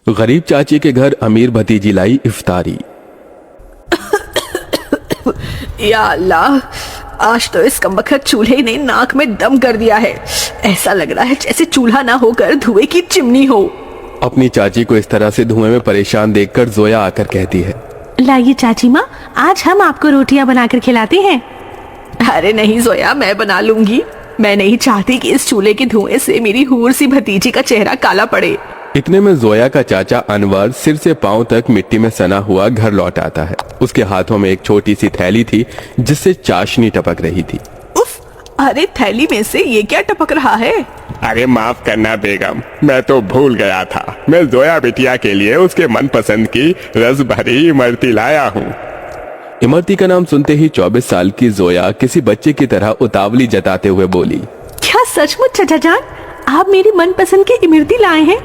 गरीब चाची के घर अमीर भतीजी लाई इफ्तारी। या अल्लाह, आज तो इस कमबख्त चूल्हे ने नाक में दम कर दिया है। ऐसा लग रहा है जैसे चूल्हा ना होकर धुएं की चिमनी हो। अपनी चाची को इस तरह से धुएं में परेशान देखकर जोया आकर कहती है, लाइए चाची माँ, आज हम आपको रोटियां बनाकर खिलाते हैं। अरे नहीं जोया, मैं बना लूंगी। मैं नहीं चाहती कि इस चूल्हे के धुएं से मेरी हूर सी भतीजी का चेहरा काला पड़े। इतने में जोया का चाचा अनवर सिर से पांव तक मिट्टी में सना हुआ घर लौट आता है। उसके हाथों में एक छोटी सी थैली थी जिससे चाशनी टपक रही थी। उफ, अरे थैली में से ये क्या टपक रहा है? अरे माफ करना बेगम, मैं तो भूल गया था। मैं जोया बिटिया के लिए उसके मनपसंद की रस भरी इमरती लाया हूँ। इमरती का नाम सुनते ही 24 साल की जोया किसी बच्चे की तरह उतावली जताते हुए बोली, क्या सचमुच चाचा जान, आप मेरी मनपसंद की इमरती लाए हैं?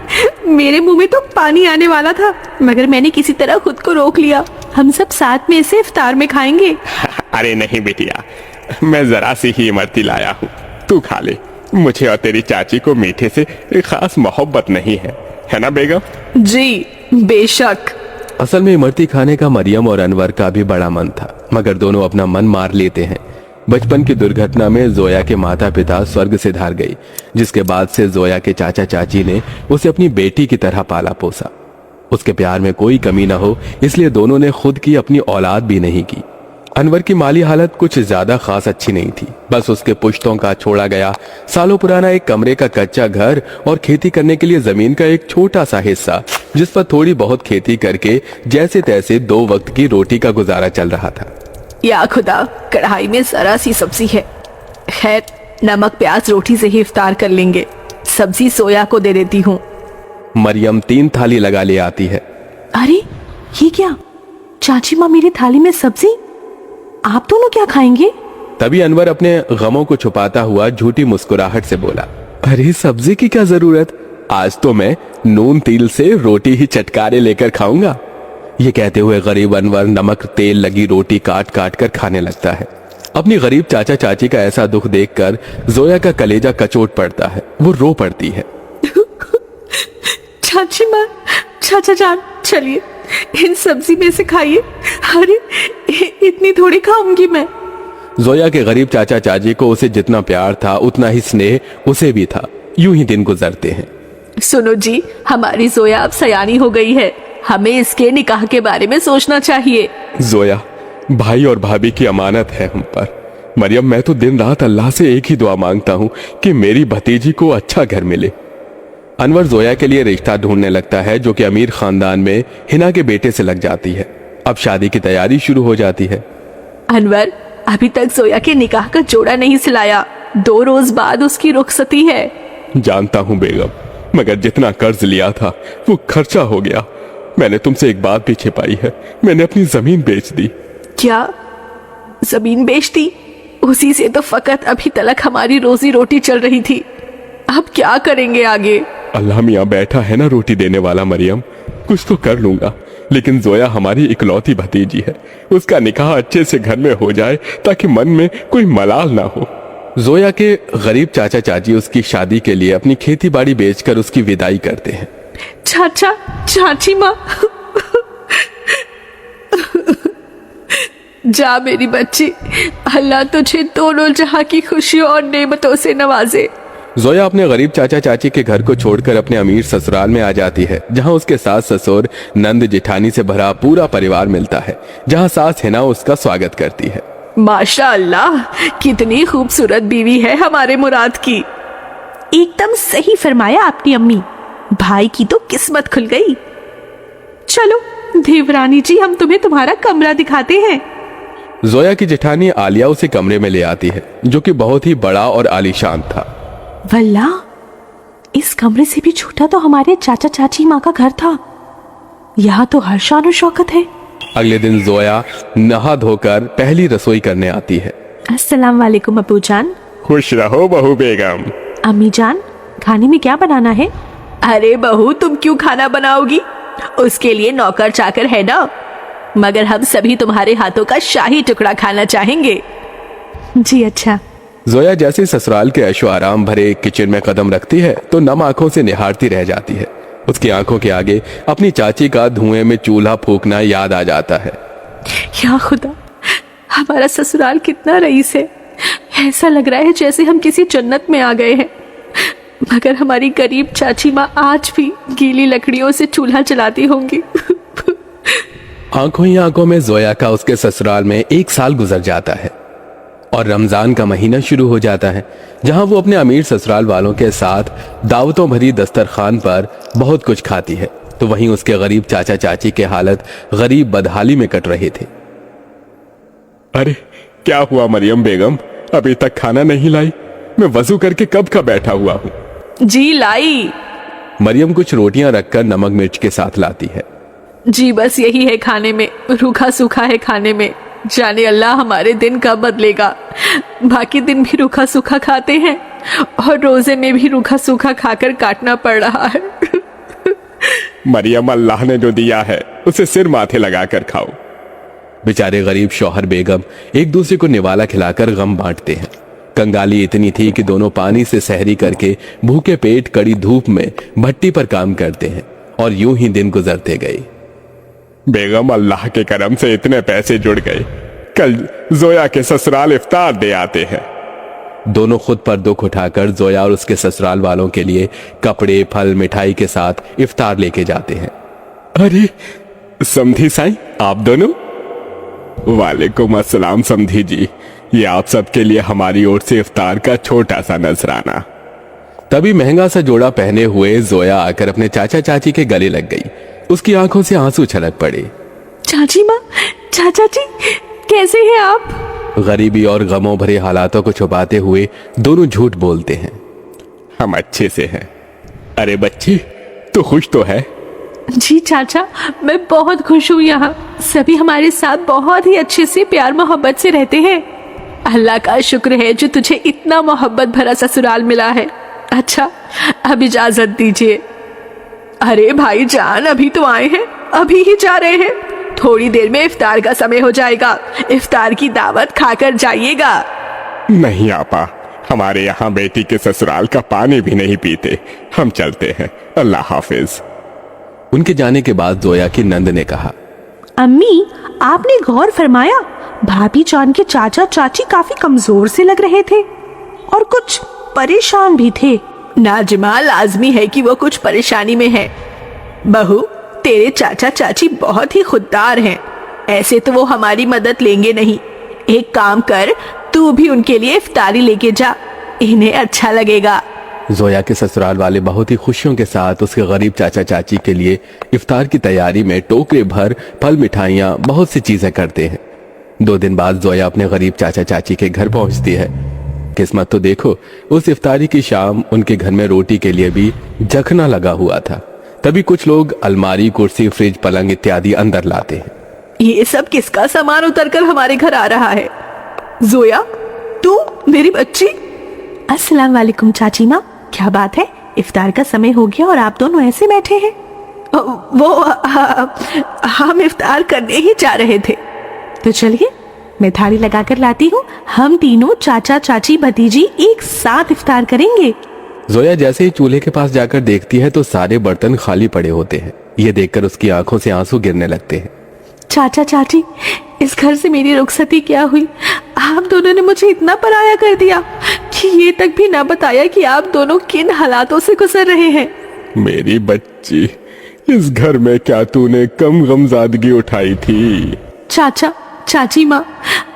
मेरे मुंह में तो पानी आने वाला था, मगर मैंने किसी तरह खुद को रोक लिया। हम सब साथ में इसे इफ्तार में खाएंगे। अरे नहीं बिटिया, मैं जरा सी ही इमरती लाया हूँ, तू खा ले। मुझे और तेरी चाची को मीठे से खास मोहब्बत नहीं है ना बेगम? जी बेशक। असल में इमरती खाने का मरियम और अनवर का भी बड़ा मन था, मगर दोनों अपना मन मार लेते हैं। बचपन की दुर्घटना में जोया के माता पिता स्वर्ग से धार गई, जिसके बाद से जोया के चाचा चाची ने उसे अपनी बेटी की तरह पाला पोसा। उसके प्यार में कोई कमी न हो, इसलिए दोनों ने खुद की अपनी औलाद भी नहीं की। अनवर की माली हालत कुछ ज्यादा खास अच्छी नहीं थी। बस उसके पुश्तों का छोड़ा गया सालों पुराना एक कमरे का कच्चा घर और खेती करने के लिए जमीन का एक छोटा सा हिस्सा, जिस पर थोड़ी बहुत खेती करके जैसे तैसे 2 वक्त की रोटी का गुजारा चल रहा था। या खुदा, कढ़ाई में जरा सी सब्जी है। खैर, नमक प्याज रोटी से ही इफ्तार कर लेंगे। सब्जी सोया को दे देती हूँ। मरियम 3 थाली लगा ले आती है। अरे ये क्या, चाची माँ मेरी थाली में सब्जी, आप दोनों क्या खाएंगे? तभी अनवर अपने गमों को छुपाता हुआ झूठी मुस्कुराहट से बोला, अरे सब्जी की क्या जरूरत, आज तो मैं नून तिल से रोटी ही चटकारे लेकर खाऊंगा। ये कहते हुए गरीब अनवर नमक तेल लगी रोटी काट काट कर खाने लगता है। अपनी गरीब चाचा चाची का ऐसा दुख देखकर जोया का कलेजा कचोट पड़ता है। वो रो पड़ती है। चाची माँ, चाचा जान, चलिए इन सब्जी में से खाइए। अरे इतनी थोड़ी खाऊंगी मैं। जोया के गरीब चाचा चाची को उसे जितना प्यार था उतना ही स्नेह उसे भी था। यूं ही दिन गुजरते हैं। सुनो जी, हमारी जोया अब सयानी हो गई है। हमें इसके निकाह के बारे में सोचना चाहिए। जोया, भाई और भाभी की अमानत है हम पर। मरियम, मैं तो दिन रात अल्लाह से एक ही दुआ मांगता हूँ कि मेरी भतीजी को अच्छा घर मिले। अनवर जोया के लिए रिश्ता ढूंढने लगता है, जो कि अमीर खानदान में हिना के बेटे से लग जाती है। अब शादी की तैयारी शुरू हो जाती है। अनवर, अभी तक जोया के निकाह का जोड़ा नहीं सिलाया। 2 रोज बाद उसकी रुखसती है। जानता हूँ बेगम, मगर जितना कर्ज लिया था वो खर्चा हो गया। मैंने तुमसे एक बात भी छिपाई है, मैंने अपनी जमीन बेच दी। क्या जमीन बेच दी? उसी से तो फकत अभी तक हमारी रोजी रोटी चल रही थी। अब क्या करेंगे आगे? अल्लाह मियाँ बैठा है ना रोटी देने वाला मरियम, कुछ तो कर लूंगा। लेकिन जोया हमारी इकलौती भतीजी है, उसका निकाह अच्छे से घर में हो जाए ताकि मन में कोई मलाल ना हो। जोया के गरीब चाचा चाची उसकी शादी के लिए अपनी खेती बाड़ी बेचकर उसकी विदाई करते हैं। चाचा चाची माँ, जा मेरी बच्ची, अल्लाह तुझे दोनों जहां की खुशियों और नेमतों से नवाजे। जोया अपने गरीब चाचा चाची के घर को छोड़कर अपने अमीर ससुराल में आ जाती है, जहां उसके सास ससुर नंद जेठानी से भरा पूरा परिवार मिलता है, जहां सास हिना उसका स्वागत करती है। माशाअल्लाह, कितनी खूबसूरत बीवी है हमारे मुराद की। एकदम सही फरमाया आपने अम्मी, भाई की तो किस्मत खुल गई। चलो देवरानी जी, हम तुम्हें तुम्हारा कमरा दिखाते हैं। जोया की जेठानी आलिया उसे कमरे में ले आती है, जो कि बहुत ही बड़ा और आलीशान था। वल्लाह, इस कमरे से भी छोटा तो हमारे चाचा चाची माँ का घर था। यहाँ तो हर शान और शौकत है। अगले दिन जोया नहा धोकर पहली रसोई करने आती है। अस्सलाम वालेकुम अबू जान। खुश रहो बहू बेगम। अम्मी जान, खाने में क्या बनाना है? अरे बहू, तुम क्यों खाना बनाओगी? उसके लिए नौकर चाकर है ना, मगर हम सभी तुम्हारे हाथों का शाही टुकड़ा खाना चाहेंगे। जी अच्छा। जोया जैसे ससुराल के ऐशो आराम भरे किचन में कदम रखती है तो नम आंखों से निहारती रह जाती है। اس کی آنکھوں کے آگے اپنی چاچی کا دھوئیں میں چولہا پھونکنا یاد آ جاتا ہے۔ یا خدا، ہمارا سسرال کتنا رئیس ہے، ایسا لگ رہا ہے جیسے ہم کسی جنت میں آ گئے ہیں، مگر ہماری غریب چاچی ماں آج بھی گیلی لکڑیوں سے چولہا چلاتی ہوں گی۔ آنکھوں ہی آنکھوں میں زویا کا اس کے سسرال میں 1 سال گزر جاتا ہے اور رمضان کا مہینہ شروع ہو جاتا ہے، جہاں وہ اپنے امیر سسرال والوں کے ساتھ دعوتوں بھری دسترخوان پر بہت کچھ کھاتی ہے، تو وہیں اس کے غریب چاچا چاچی کے حالت غریب بدحالی میں کٹ رہے تھے۔ ارے کیا ہوا مریم بیگم، ابھی تک کھانا نہیں لائی؟ میں وضو کر کے کب کا بیٹھا ہوا ہوں۔ جی لائی۔ مریم کچھ روٹیاں رکھ کر نمک مرچ کے ساتھ لاتی ہے۔ جی بس یہی ہے کھانے میں، روکھا سوکھا ہے کھانے میں، جانے اللہ ہمارے دن کب بدلے گا۔ باقی دن بھی روکھا سوکھا کھاتے ہیں اور روزے میں بھی روکھا سوکھا کھا کر کاٹنا پڑ رہا ہے۔ مریم، اللہ نے جو دیا ہے اسے سر ماتھے لگا کر کھاؤ۔ بیچارے غریب شوہر بیگم ایک دوسرے کو نوالا کھلا کر غم بانٹتے ہیں۔ کنگالی اتنی تھی کہ دونوں پانی سے سحری کر کے بھوکے پیٹ کڑی دھوپ میں بھٹی پر کام کرتے ہیں، اور یوں ہی دن گزرتے گئے۔ بیگم، اللہ کے کرم سے اتنے پیسے جڑ گئے، کل زویا کے سسرال افطار دے آتے ہیں۔ دونوں خود پر دکھ اٹھا کر زویا اور اس کے سسرال والوں کے لیے کپڑے، پھل، مٹھائی کے ساتھ افطار لے کے جاتے ہیں۔ ارے سمدھی سائیں، آپ دونوں؟ وعلیکم السلام سمدھی جی، یہ آپ سب کے لیے ہماری اور سے افطار کا چھوٹا سا نذرانہ۔ تبھی مہنگا سا جوڑا پہنے ہوئے زویا آ کر اپنے چاچا چاچی کے گلے لگ گئی۔ اس کی آنکھوں سے آنسو چھلک پڑے۔ چاچی ماں، چاچا جی، کیسے ہیں آپ؟ غریبی اور غموں بھرے حالاتوں کو چھپاتے ہوئے دونوں جھوٹ بولتے ہیں۔ ہم اچھے سے ہیں۔ ارے بچی، تو خوش تو ہے؟ جی چاچا، میں بہت خوش ہوں، یہاں سبھی ہمارے ساتھ بہت ہی اچھے سے پیار محبت سے رہتے ہیں۔ اللہ کا شکر ہے جو تجھے اتنا محبت بھرا سسرال ملا ہے۔ اچھا اب اجازت دیجیے۔ ارے بھائی جان، ابھی تو آئے ہیں، ابھی ہی جا رہے ہیں، تھوڑی دیر میں افطار کا سمے ہو جائے گا، افطار کی دعوت کھا کر جائیے گا۔ نہیں آپا، ہمارے یہاں بیٹی کے سسرال کا پانی بھی نہیں پیتے، ہم چلتے ہیں، اللہ حافظ۔ ان کے جانے کے بعد زویا کی نند نے کہا، امی، آپ نے غور فرمایا بھابھی جان کے چاچا چاچی کافی کمزور سے لگ رہے تھے اور کچھ پریشان بھی تھے۔ ناجمہ، لازمی ہے کہ وہ کچھ پریشانی میں ہے۔ بہو، تیرے چاچا چاچی بہت ہی خوددار ہیں، ایسے تو وہ ہماری مدد لیں گے نہیں۔ ایک کام کر، تو بھی ان کے لیے افطاری لے کے جا، انہیں اچھا لگے گا۔ زویا کے سسرال والے بہت ہی خوشیوں کے ساتھ اس کے غریب چاچا چاچی کے لیے افطار کی تیاری میں ٹوکرے بھر پھل، مٹھائیاں، بہت سی چیزیں کرتے ہیں۔ 2 دن بعد زویا اپنے غریب چاچا چاچی کے گھر پہنچتی ہے۔ قسمت تو دیکھو، اس افطاری کی شام ان کے گھر میں روٹی کے لیے بھی جکھنا لگا ہوا تھا۔ تبھی کچھ لوگ الماری، کرسی، فریج، پلنگ اتیادی اندر لاتے ہیں۔ یہ سب کس کا سامان اتر کر ہمارے گھر آ رہا ہے؟ زویا، تو میری بچی؟ السلام علیکم چاچی ماں، کیا بات ہے؟ افطار کا سمے ہو گیا اور آپ دونوں ایسے بیٹھے ہیں؟ وہ ہم افطار کرنے ہی جا رہے تھے۔ تو چلیے میں تھالی لگا کر لاتی ہوں، ہم تینوں چاچا چاچی بھتیجی ایک ساتھ افطار کریں گے۔ زویا جیسے ہی چولہے کے پاس جا کر دیکھتی ہے تو سارے برتن خالی پڑے ہوتے ہیں۔ یہ دیکھ کر اس کی آنکھوں سے آنسو گرنے لگتے ہیں۔ چاچا چاچی، اس گھر سے میری رخصتی کیا ہوئی؟ آپ دونوں نے مجھے اتنا پرایا کر دیا کہ یہ تک بھی نہ بتایا کہ آپ دونوں کن حالاتوں سے گزر رہے ہیں۔ میری بچی، اس گھر میں کیا تو نے کم غمزادگی اٹھائی تھی؟ چاچا چاچی ماں،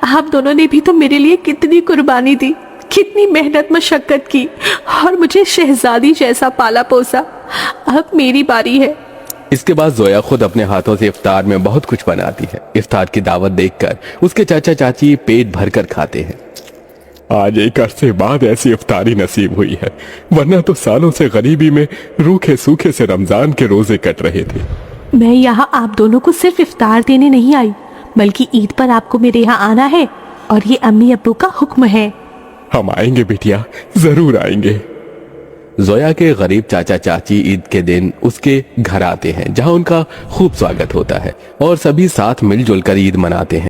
آپ دونوں نے بھی تو میرے لیے کتنی قربانی دی، کتنی محنت مشقت کی اور مجھے شہزادی جیسا پالا پوسا۔ اب میری باری ہے۔ اس کے بعد زویا خود اپنے ہاتھوں سے افطار میں بہت کچھ بناتی ہے۔ افطار کی دعوت دیکھ کر اس کے چاچا چاچی پیٹ بھر کر کھاتے ہیں۔ آج ایک عرصے بعد ایسی افطاری نصیب ہوئی ہے، ورنہ تو سالوں سے غریبی میں روکھے سوکھے سے رمضان کے روزے کٹ رہے تھے۔ میں یہاں آپ دونوں کو صرف افطار دینے نہیں آئی، بلکہ عید پر آپ کو میرے یہاں آنا ہے اور یہ امی ابو کا حکم ہے۔ ہم آئیں گے بیٹیا، ضرور آئیں گے۔ زویا کے غریب چاچا چاچی عید کے دن اس کے گھر آتے ہیں، جہاں ان کا خوب سواگت ہوتا ہے اور سبھی ساتھ مل جل کر عید مناتے ہیں۔